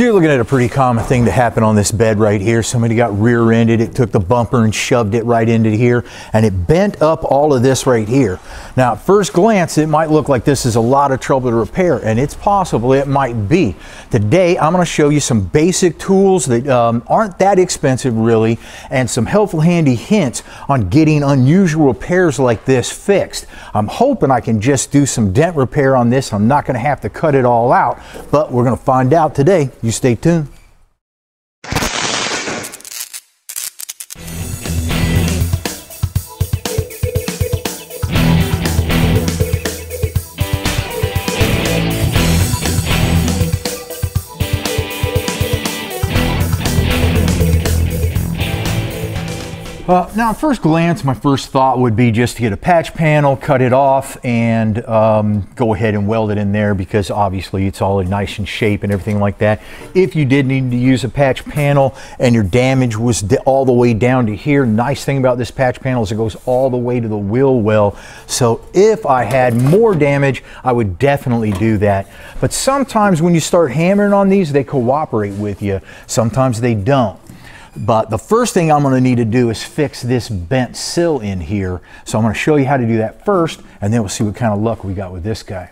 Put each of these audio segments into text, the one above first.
So you're looking at a pretty common thing to happen on this bed right here. Somebody got rear-ended, it took the bumper and shoved it right into here, and it bent up all of this right here. Now, at first glance, it might look like this is a lot of trouble to repair, and it's possible it might be. Today, I'm going to show you some basic tools that aren't that expensive really, and some helpful handy hints on getting unusual repairs like this fixed. I'm hoping I can just do some dent repair on this. I'm not going to have to cut it all out, but we're going to find out today. You stay tuned. Now, at first glance, my first thought would be just to get a patch panel, cut it off, and go ahead and weld it in there because obviously it's all in nice in shape and everything like that. If you did need to use a patch panel and your damage was all the way down to here, nice thing about this patch panel is it goes all the way to the wheel well. So if I had more damage, I would definitely do that. But sometimes when you start hammering on these, they cooperate with you. Sometimes they don't. But the first thing I'm going to need to do is fix this bent sill in here. So I'm going to show you how to do that first, and then we'll see what kind of luck we got with this guy.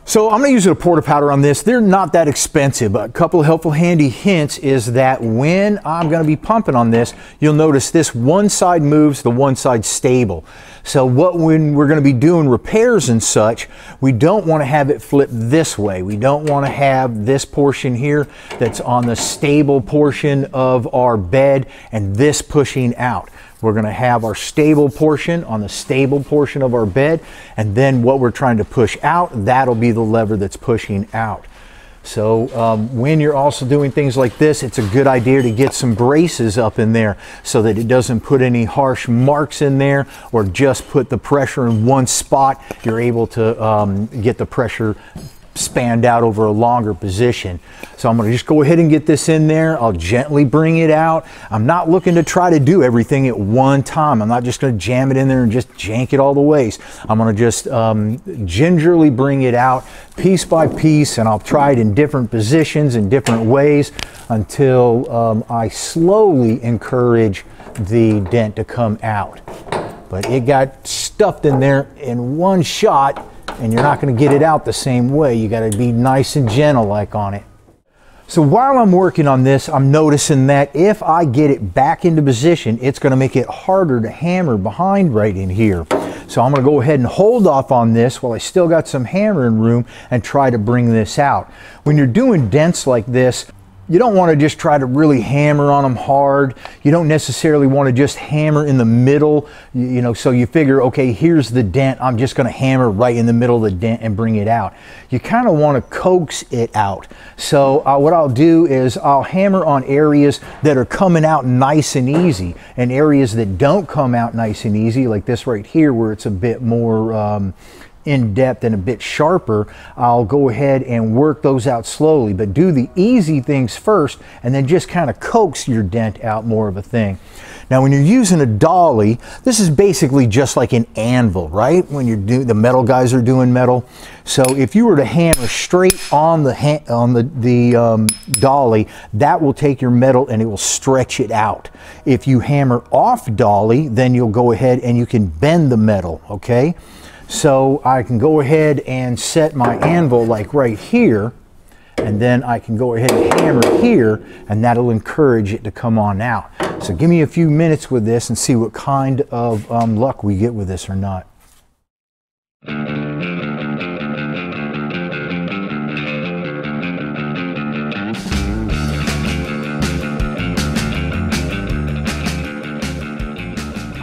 So I'm going to use a Porta powder on this. They're not that expensive, but a couple of helpful handy hints is that when I'm going to be pumping on this, you'll notice this one side moves, the one side stable. So when we're going to be doing repairs and such, we don't want to have it flip this way. We don't want to have this portion here that's on the stable portion of our bed and this pushing out. We're going to have our stable portion on the stable portion of our bed, and then what we're trying to push out, that'll be the lever that's pushing out. So when you're also doing things like this, it's a good idea to get some braces up in there so that it doesn't put any harsh marks in there or just put the pressure in one spot. You're able to get the pressure spanned out over a longer position. So I'm going to just go ahead and get this in there. I'll gently bring it out. I'm not looking to try to do everything at one time. I'm not just going to jam it in there and just jank it all the ways. I'm going to just gingerly bring it out piece by piece, and I'll try it in different positions in different ways until I slowly encourage the dent to come out. But it got stuffed in there in one shot, and you're not going to get it out the same way. You got to be nice and gentle like on it. So while I'm working on this, I'm noticing that if I get it back into position, it's going to make it harder to hammer behind right in here. So I'm going to go ahead and hold off on this while I still got some hammering room and try to bring this out. When you're doing dents like this, you don't want to just try to really hammer on them hard. You don't necessarily want to just hammer in the middle, you know, so you figure, okay, here's the dent. I'm just going to hammer right in the middle of the dent and bring it out. You kind of want to coax it out. So what I'll do is I'll hammer on areas that are coming out nice and easy, and areas that don't come out nice and easy, like this right here where it's a bit more in depth and a bit sharper, I'll go ahead and work those out slowly, but do the easy things first and then just kind of coax your dent out more of a thing. Now when you're using a dolly, this is basically just like an anvil, right? When you're doing, the metal guys are doing metal. So if you were to hammer straight on the dolly, that will take your metal and it will stretch it out. If you hammer off dolly, then you'll go ahead and you can bend the metal, okay? So I can go ahead and set my anvil like right here, and then I can go ahead and hammer here, and that'll encourage it to come on out. So give me a few minutes with this and see what kind of luck we get with this or not.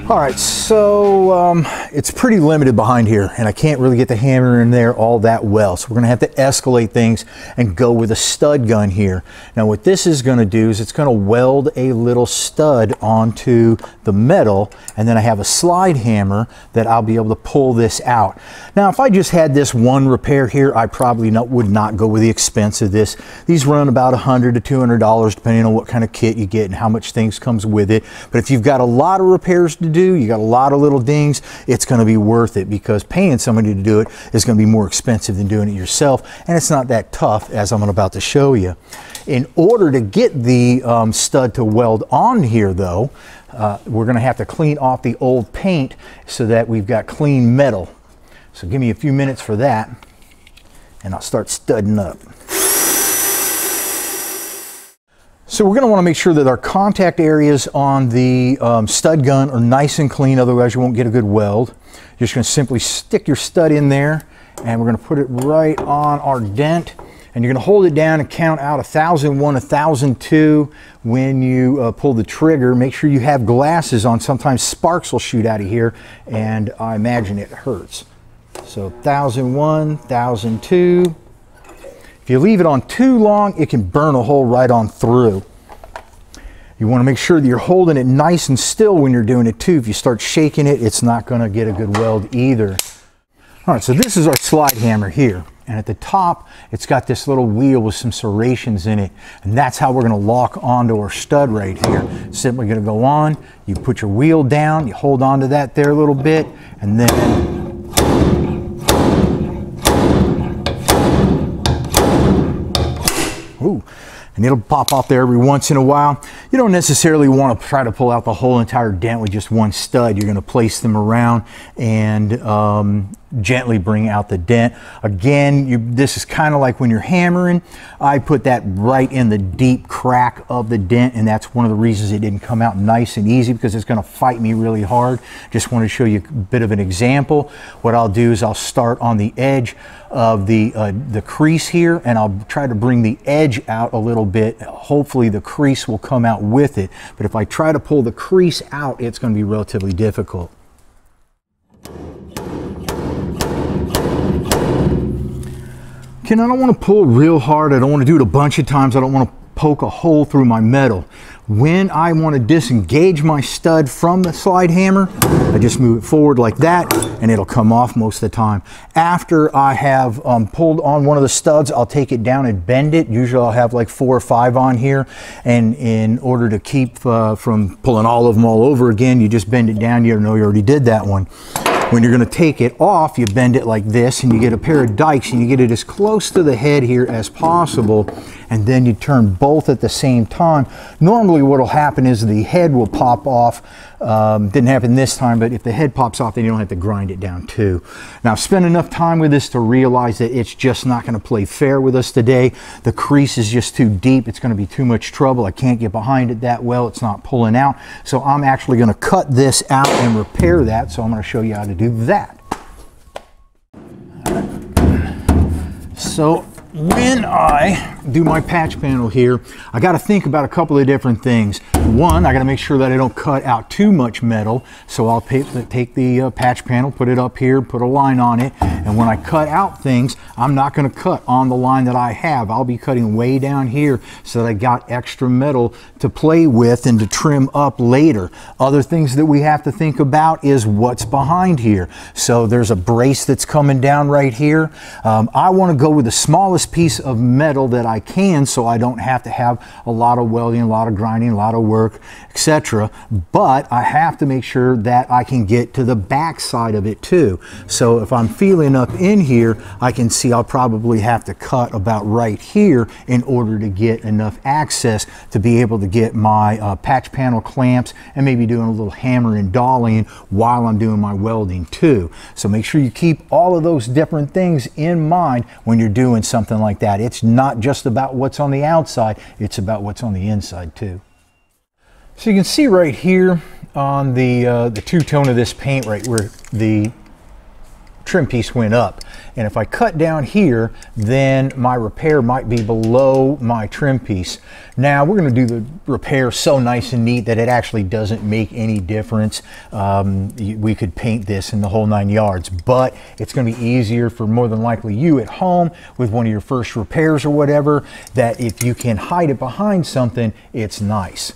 All right, so it's pretty limited behind here, and I can't really get the hammer in there all that well. So we're gonna have to escalate things and go with a stud gun here. Now what this is gonna do is it's gonna weld a little stud onto the metal, and then I have a slide hammer that I'll be able to pull this out. Now if I just had this one repair here, I probably would not go with the expense of this. These run about $100 to $200 depending on what kind of kit you get and how much things comes with it. But if you've got a lot of repairs to do, you got a lot of little dings, it's going to be worth it, because paying somebody to do it is going to be more expensive than doing it yourself, and it's not that tough, as I'm about to show you. In order to get the stud to weld on here though, we're going to have to clean off the old paint so that we've got clean metal. So give me a few minutes for that and I'll start studding up. So we're going to want to make sure that our contact areas on the stud gun are nice and clean, otherwise you won't get a good weld. You're just going to simply stick your stud in there and we're going to put it right on our dent. And you're going to hold it down and count out 1001, 1002 when you pull the trigger. Make sure you have glasses on. Sometimes sparks will shoot out of here and I imagine it hurts. So 1001, 1002. If you leave it on too long, it can burn a hole right on through. You want to make sure that you're holding it nice and still when you're doing it too. If you start shaking it, it's not going to get a good weld either. All right, so this is our slide hammer here. And at the top, it's got this little wheel with some serrations in it. And that's how we're going to lock onto our stud right here. Simply going to go on, you put your wheel down, you hold on to that there a little bit, and then ooh, and it'll pop off there every once in a while. You don't necessarily want to try to pull out the whole entire dent with just one stud. You're going to place them around and gently bring out the dent. Again, this is kind of like when you're hammering. I put that right in the deep crack of the dent, and that's one of the reasons it didn't come out nice and easy, because it's going to fight me really hard. Just want to show you a bit of an example. What I'll do is I'll start on the edge of the crease here, and I'll try to bring the edge out a little bit. Hopefully the crease will come out with it, but if I try to pull the crease out, it's going to be relatively difficult. Okay, now I don't want to pull real hard. I don't want to do it a bunch of times. I don't want to poke a hole through my metal. When I want to disengage my stud from the slide hammer, I just move it forward like that and it'll come off most of the time. After I have pulled on one of the studs, I'll take it down and bend it. Usually I'll have like 4 or 5 on here, and in order to keep from pulling all of them all over again, you just bend it down. You know you already did that one. When you're going to take it off, you bend it like this and you get a pair of dikes and you get it as close to the head here as possible, and then you turn both at the same time. Normally what will happen is the head will pop off. Didn't happen this time, but if the head pops off, then you don't have to grind it down too. Now I've spent enough time with this to realize that it's just not going to play fair with us today. The crease is just too deep. It's going to be too much trouble. I can't get behind it that well. It's not pulling out. So I'm actually going to cut this out and repair that. So I'm going to show you how to do that. So when I do my patch panel here, I got to think about a couple of different things. One, I got to make sure that I don't cut out too much metal. So I'll take the patch panel, put it up here, put a line on it. And when I cut out things, I'm not going to cut on the line that I have. I'll be cutting way down here so that I got extra metal to play with and to trim up later. Other things that we have to think about is what's behind here. So there's a brace that's coming down right here. I want to go with the smallest piece of metal that I can, so I don't have to have a lot of welding, a lot of grinding, a lot of work, etc. But I have to make sure that I can get to the back side of it too. So if I'm feeling up in here, I can see I'll probably have to cut about right here in order to get enough access to be able to get my patch panel clamps and maybe doing a little hammer and dollying while I'm doing my welding too. So make sure you keep all of those different things in mind when you're doing something like that. It's not just about what's on the outside, it's about what's on the inside too. So you can see right here on the two-tone of this paint right where the trim piece went up, and if I cut down here, then my repair might be below my trim piece. Now we're going to do the repair so nice and neat that it actually doesn't make any difference. We could paint this in the whole 9 yards, but it's going to be easier for more than likely you at home with one of your first repairs or whatever, that if you can hide it behind something, it's nice.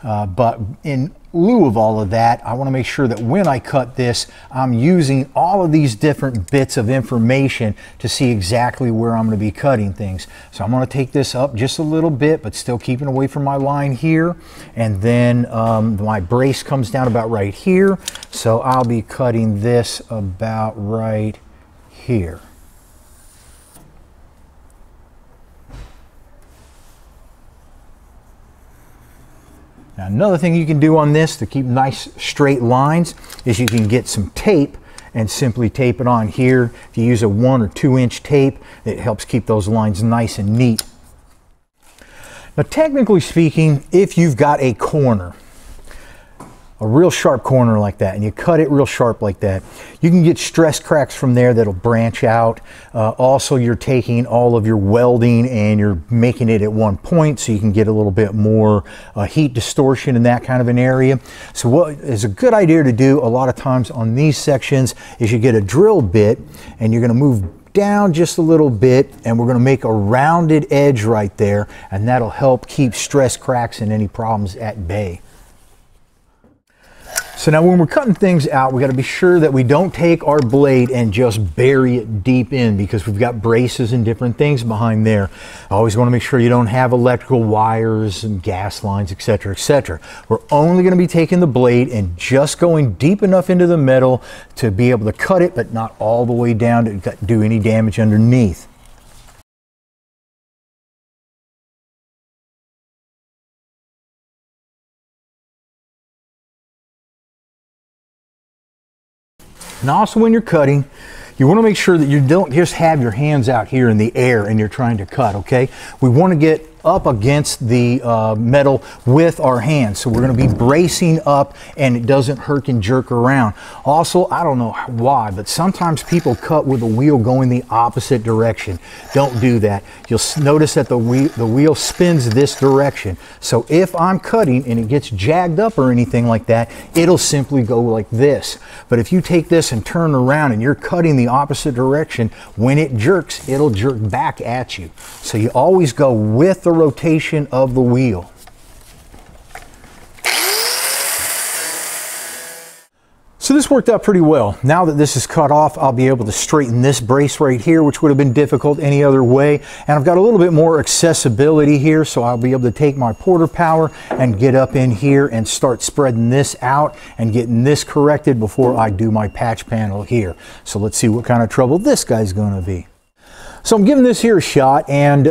But in lieu of all of that, I want to make sure that when I cut this, I'm using all of these different bits of information to see exactly where I'm going to be cutting things. So I'm going to take this up just a little bit, but still keeping away from my line here. And then my brace comes down about right here. So I'll be cutting this about right here. Now, another thing you can do on this to keep nice straight lines is you can get some tape and simply tape it on here. If you use a 1 or 2 inch tape, it helps keep those lines nice and neat. Now, technically speaking, if you've got a corner, a real sharp corner like that, and you cut it real sharp like that, you can get stress cracks from there that'll branch out. Also, you're taking all of your welding and you're making it at one point, so you can get a little bit more heat distortion in that kind of an area. So what is a good idea to do a lot of times on these sections is you get a drill bit and you're going to move down just a little bit, and we're going to make a rounded edge right there, and that'll help keep stress cracks and any problems at bay. So now when we're cutting things out, we got to be sure that we don't take our blade and just bury it deep in, because we've got braces and different things behind there. I always want to make sure you don't have electrical wires and gas lines, etc., etc. We're only going to be taking the blade and just going deep enough into the metal to be able to cut it, but not all the way down to do any damage underneath. And also when you're cutting, you want to make sure that you don't just have your hands out here in the air and you're trying to cut, okay? We want to get up against the metal with our hands. So we're going to be bracing up and it doesn't herk and jerk around. Also, I don't know why, but sometimes people cut with the wheel going the opposite direction. Don't do that. You'll notice that the wheel spins this direction. So if I'm cutting and it gets jagged up or anything like that, it'll simply go like this. But if you take this and turn around and you're cutting the opposite direction, when it jerks, it'll jerk back at you. So you always go with the rotation of the wheel. So this worked out pretty well. Now that this is cut off, I'll be able to straighten this brace right here, which would have been difficult any other way. And I've got a little bit more accessibility here, so I'll be able to take my Porta power and get up in here and start spreading this out and getting this corrected before I do my patch panel here. So let's see what kind of trouble this guy's going to be. So I'm giving this here a shot, and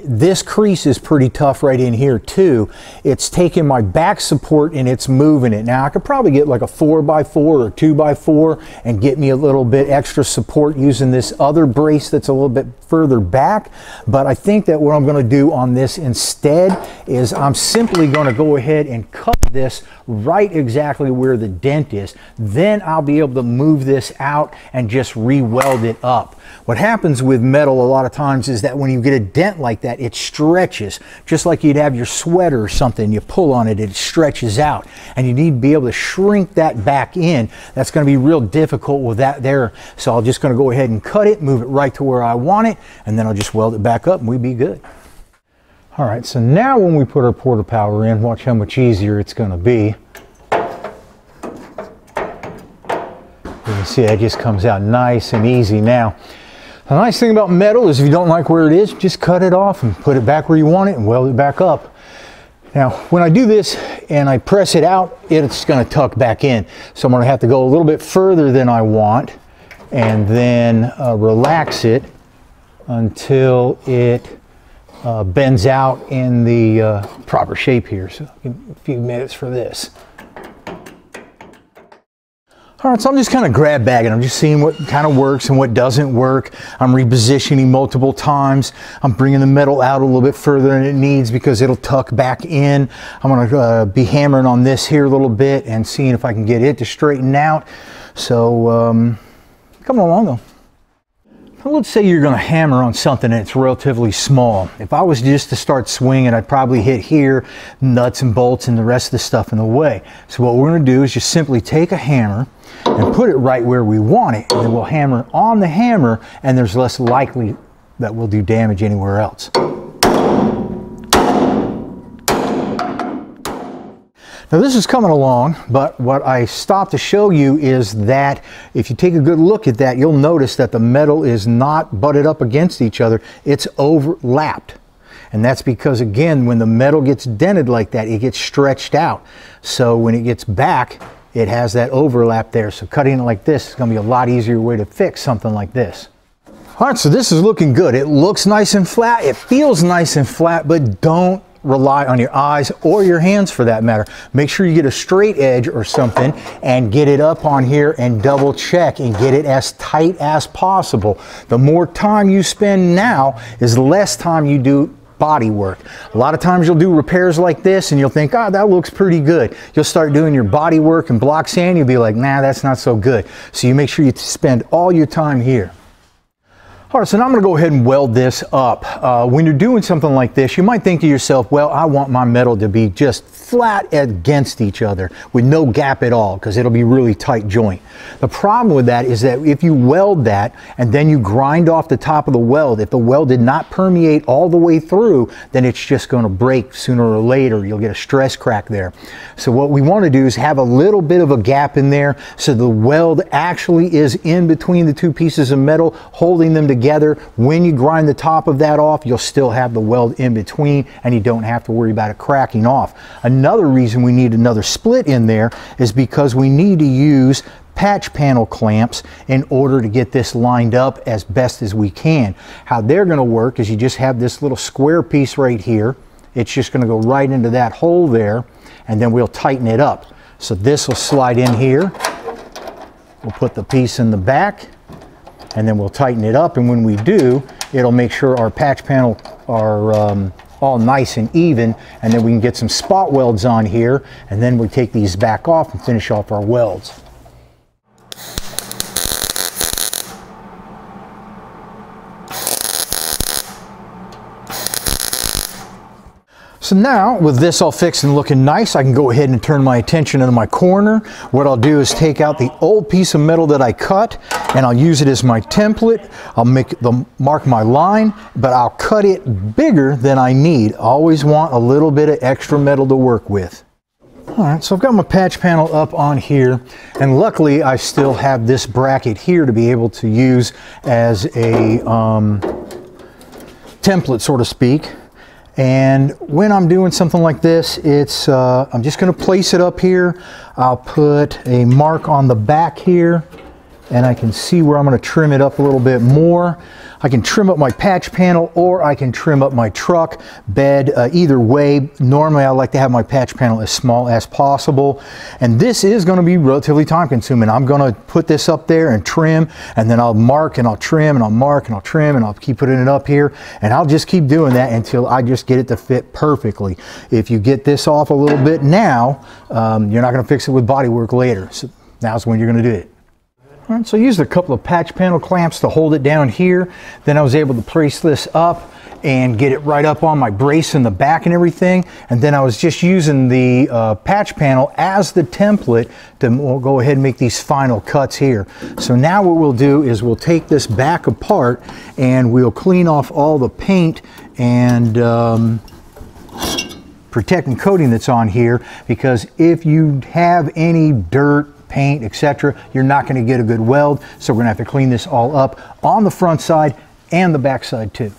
this crease is pretty tough right in here too. It's taking my back support and it's moving it. Now I could probably get like a 4x4 or 2x4 and get me a little bit extra support using this other brace that's a little bit further back. But I think that what I'm going to do on this instead is I'm simply going to go ahead and cut this right exactly where the dent is. Then I'll be able to move this out and just re-weld it up. What happens with metal a lot of times is that when you get a dent like that, it stretches, just like you'd have your sweater or something. You pull on it, it stretches out, and you need to be able to shrink that back in. That's going to be real difficult with that there. So I'm just going to go ahead and cut it, move it right to where I want it, and then I'll just weld it back up and we'll be good. All right, so now when we put our Porta power in, watch how much easier it's going to be. You can see that just comes out nice and easy now. The nice thing about metal is if you don't like where it is, just cut it off and put it back where you want it and weld it back up. Now, when I do this and I press it out, it's going to tuck back in. So I'm going to have to go a little bit further than I want and then relax it until it bends out in the proper shape here. So give me a few minutes for this. All right, so I'm just kind of grab bagging. I'm just seeing what kind of works and what doesn't work. I'm repositioning multiple times. I'm bringing the metal out a little bit further than it needs because it'll tuck back in. I'm going to be hammering on this here a little bit and seeing if I can get it to straighten out. So coming along though. Now, let's say you're going to hammer on something that's relatively small. If I was just to start swinging, I'd probably hit here, nuts and bolts and the rest of the stuff in the way. So what we're going to do is just simply take a hammer and put it right where we want it, and then we'll hammer on the hammer, and there's less likely that we'll do damage anywhere else. Now this is coming along, but what I stopped to show you is that if you take a good look at that, you'll notice that the metal is not butted up against each other, it's overlapped. And that's because, again, when the metal gets dented like that, it gets stretched out. So when it gets back, it has that overlap there. So cutting it like this is going to be a lot easier way to fix something like this. All right, so this is looking good. It looks nice and flat. It feels nice and flat, but don't rely on your eyes or your hands for that matter. Make sure you get a straight edge or something and get it up on here and double check and get it as tight as possible. The more time you spend now is the less time you do body work. A lot of times you'll do repairs like this and you'll think, oh, that looks pretty good. You'll start doing your body work and block sand, you'll be like, nah, that's not so good. So you make sure you spend all your time here. All right, so now I'm going to go ahead and weld this up. When you're doing something like this, you might think to yourself, well, I want my metal to be just flat against each other with no gap at all, because it'll be really tight joint. The problem with that is that if you weld that and then you grind off the top of the weld, if the weld did not permeate all the way through, then it's just going to break sooner or later. You'll get a stress crack there. So what we want to do is have a little bit of a gap in there so the weld actually is in between the two pieces of metal, holding them together. When you grind the top of that off, you'll still have the weld in between and you don't have to worry about it cracking off. Another reason we need another split in there is because we need to use patch panel clamps in order to get this lined up as best as we can. How they're going to work is you just have this little square piece right here. It's just going to go right into that hole there, and then we'll tighten it up. So this will slide in here. We'll put the piece in the back, and then we'll tighten it up, and when we do, it'll make sure our patch panel are all nice and even, and then we can get some spot welds on here, and then we take these back off and finish off our welds. So now, with this all fixed and looking nice, I can go ahead and turn my attention into my corner. What I'll do is take out the old piece of metal that I cut, and I'll use it as my template. I'll mark my line, but I'll cut it bigger than I need. I always want a little bit of extra metal to work with. All right, so I've got my patch panel up on here, and luckily I still have this bracket here to be able to use as a template, so to speak. And when I'm doing something like this, I'm just going to place it up here. I'll put a mark on the back here, and I can see where I'm going to trim it up a little bit more. I can trim up my patch panel, or I can trim up my truck bed. Either way, normally I like to have my patch panel as small as possible. And this is going to be relatively time consuming. I'm going to put this up there and trim, and then I'll mark and I'll trim and I'll mark and I'll trim, and I'll keep putting it up here. And I'll just keep doing that until I just get it to fit perfectly. If you get this off a little bit now, you're not going to fix it with body work later. So now's when you're going to do it. All right, so I used a couple of patch panel clamps to hold it down here. Then I was able to place this up and get it right up on my brace in the back and everything. And then I was just using the patch panel as the template to go ahead and make these final cuts here. So now what we'll do is we'll take this back apart and we'll clean off all the paint and protecting coating that's on here, because if you have any dirt, paint, etc., you're not going to get a good weld. So we're going to have to clean this all up on the front side and the back side too.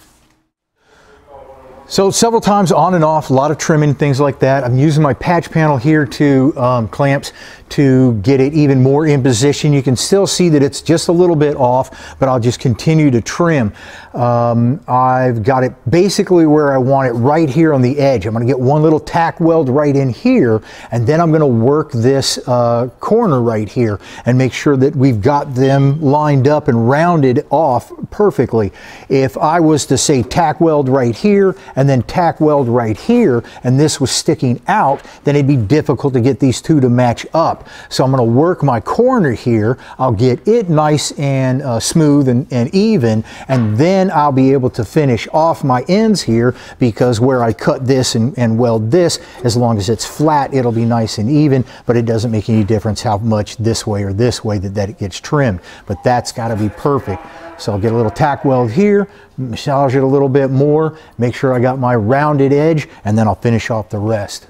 So several times on and off, a lot of trimming, things like that. I'm using my patch panel here to clamps to get it even more in position. You can still see that it's just a little bit off, but I'll just continue to trim. I've got it basically where I want it, right here on the edge. I'm going to get one little tack weld right in here, and then I'm going to work this corner right here and make sure that we've got them lined up and rounded off perfectly. If I was to say tack weld right here and then tack weld right here, and this was sticking out, then it'd be difficult to get these two to match up. So I'm going to work my corner here. I'll get it nice and smooth and even, and then I'll be able to finish off my ends here, because where I cut this and weld this, as long as it's flat, it'll be nice and even, but it doesn't make any difference how much this way or this way that it gets trimmed. But that's got to be perfect. So I'll get a little tack weld here, massage it a little bit more, make sure I got my rounded edge, and then I'll finish off the rest.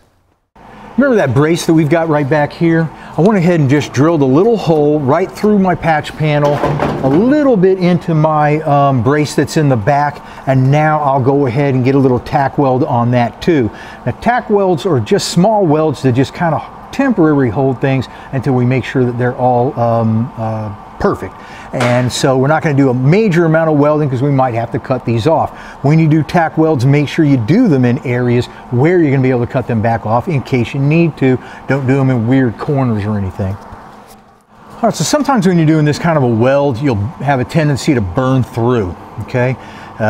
Remember that brace that we've got right back here? I went ahead and just drilled a little hole right through my patch panel, a little bit into my brace that's in the back, and now I'll go ahead and get a little tack weld on that too. Now, tack welds are just small welds that just kind of temporarily hold things until we make sure that they're all perfect. And so we're not going to do a major amount of welding because we might have to cut these off. When you do tack welds, make sure you do them in areas where you're going to be able to cut them back off in case you need to. Don't do them in weird corners or anything. All right, so sometimes when you're doing this kind of a weld, you'll have a tendency to burn through, okay?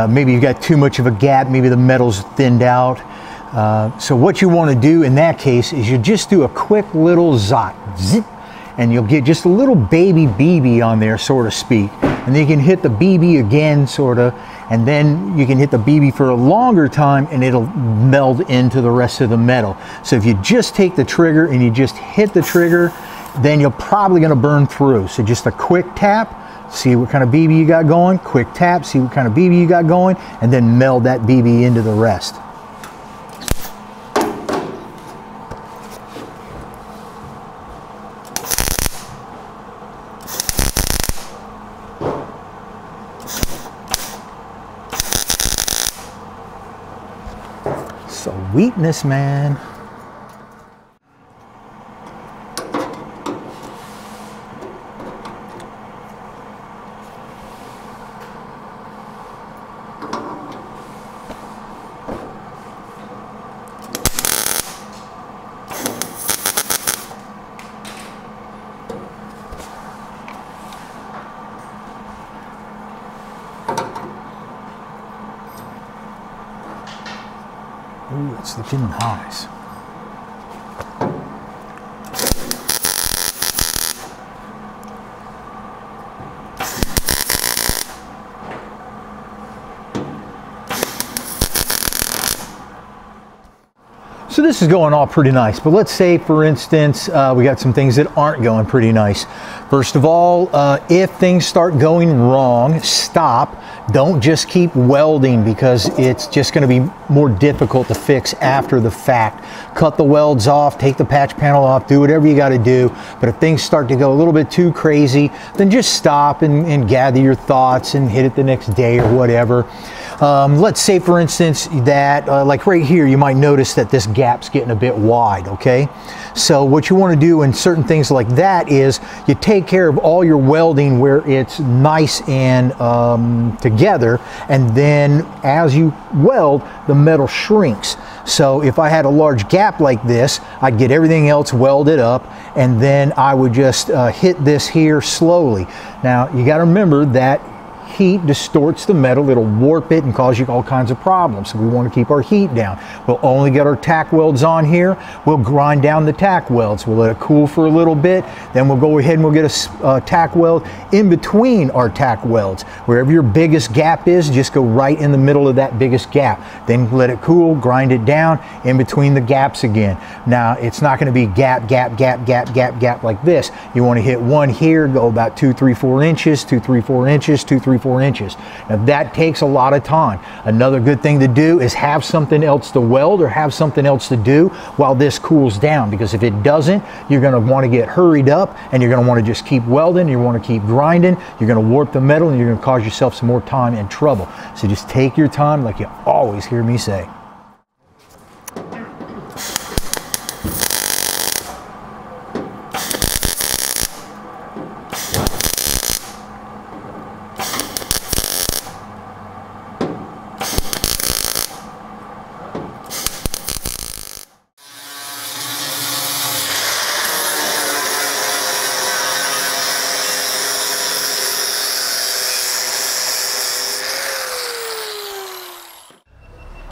Maybe you've got too much of a gap, maybe the metal's thinned out. So what you want to do in that case is you just do a quick little zot, zip, and you'll get just a little baby BB on there, so to speak. And then you can hit the BB again, sort of, and then you can hit the BB for a longer time and it'll meld into the rest of the metal. So if you just take the trigger and you just hit the trigger, then you're probably going to burn through. So just a quick tap, see what kind of BB you got going, quick tap, see what kind of BB you got going, and then meld that BB into the rest. Sweetness, man. Ooh, it's looking nice. So this is going all pretty nice, but let's say, for instance, we got some things that aren't going pretty nice. First of all, if things start going wrong, stop. Don't just keep welding because it's just going to be more difficult to fix after the fact. Cut the welds off, take the patch panel off, do whatever you got to do. But if things start to go a little bit too crazy, then just stop and gather your thoughts and hit it the next day or whatever. Let's say, for instance, that like right here, you might notice that this gap's getting a bit wide, okay? So what you want to do in certain things like that is you take care of all your welding where it's nice and together, and then as you weld, the metal shrinks. So if I had a large gap like this, I'd get everything else welded up, and then I would just hit this here slowly. Now you got to remember that heat distorts the metal, it'll warp it and cause you all kinds of problems. So we want to keep our heat down. We'll only get our tack welds on here. We'll grind down the tack welds. We'll let it cool for a little bit. Then we'll go ahead and we'll get a tack weld in between our tack welds. Wherever your biggest gap is, just go right in the middle of that biggest gap. Then let it cool, grind it down in between the gaps again. Now it's not going to be gap, gap, gap, gap, gap, gap like this. You want to hit one here, go about 2, 3, 4 inches, 2, 3, 4 inches, 2, 3, 4 inches. Now that takes a lot of time. Another good thing to do is have something else to weld or have something else to do while this cools down, because if it doesn't, you're going to want to get hurried up and you're going to want to just keep welding, you want to keep grinding, you're going to warp the metal, and you're going to cause yourself some more time and trouble. So just take your time, like you always hear me say.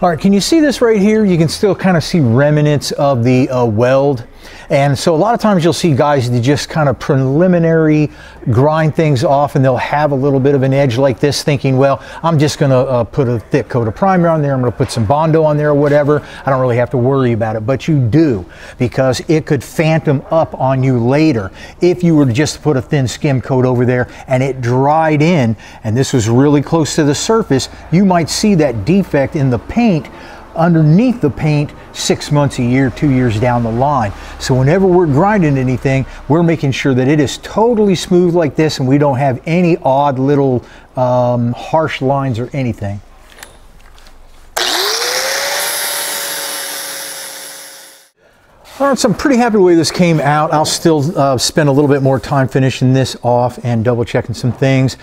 All right, can you see this right here? You can still kind of see remnants of the weld. And so a lot of times you'll see guys that just kind of preliminary grind things off, and they'll have a little bit of an edge like this, thinking, well, I'm just going to put a thick coat of primer on there, I'm going to put some Bondo on there or whatever. I don't really have to worry about it, but you do, because it could phantom up on you later. If you were to just put a thin skim coat over there and it dried in, and this was really close to the surface, you might see that defect in the paint underneath the paint 6 months, a year, 2 years down the line. So whenever we're grinding anything, we're making sure that it is totally smooth like this and we don't have any odd little harsh lines or anything. All right, so I'm pretty happy with the way this came out. I'll still spend a little bit more time finishing this off and double checking some things.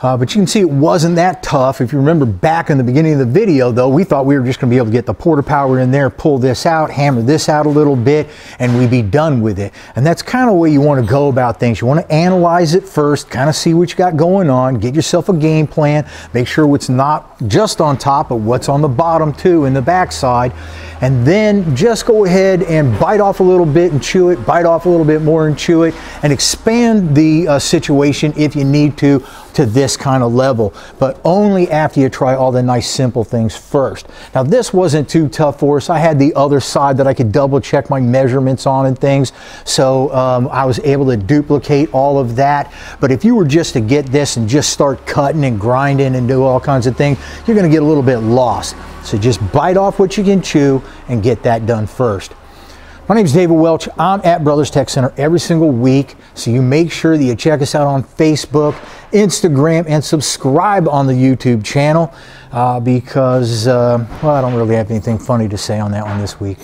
But you can see it wasn't that tough. If you remember back in the beginning of the video though, we thought we were just going to be able to get the Porta power in there, pull this out, hammer this out a little bit, and we'd be done with it. And that's kind of the way you want to go about things. You want to analyze it first, kind of see what you got going on, get yourself a game plan, make sure what's not just on top, but what's on the bottom too, in the backside. And then just go ahead and bite off a little bit and chew it, bite off a little bit more and chew it, and expand the situation if you need to this kind of level, but only after you try all the nice simple things first. Now this wasn't too tough for us. I had the other side that I could double check my measurements on and things, so I was able to duplicate all of that. But if you were just to get this and just start cutting and grinding and do all kinds of things, you're going to get a little bit lost. So just bite off what you can chew and get that done first. My name is Dave Welch. I'm at Brothers Tech Center every single week, so you make sure that you check us out on Facebook, Instagram, and subscribe on the YouTube channel because, well, I don't really have anything funny to say on that one this week.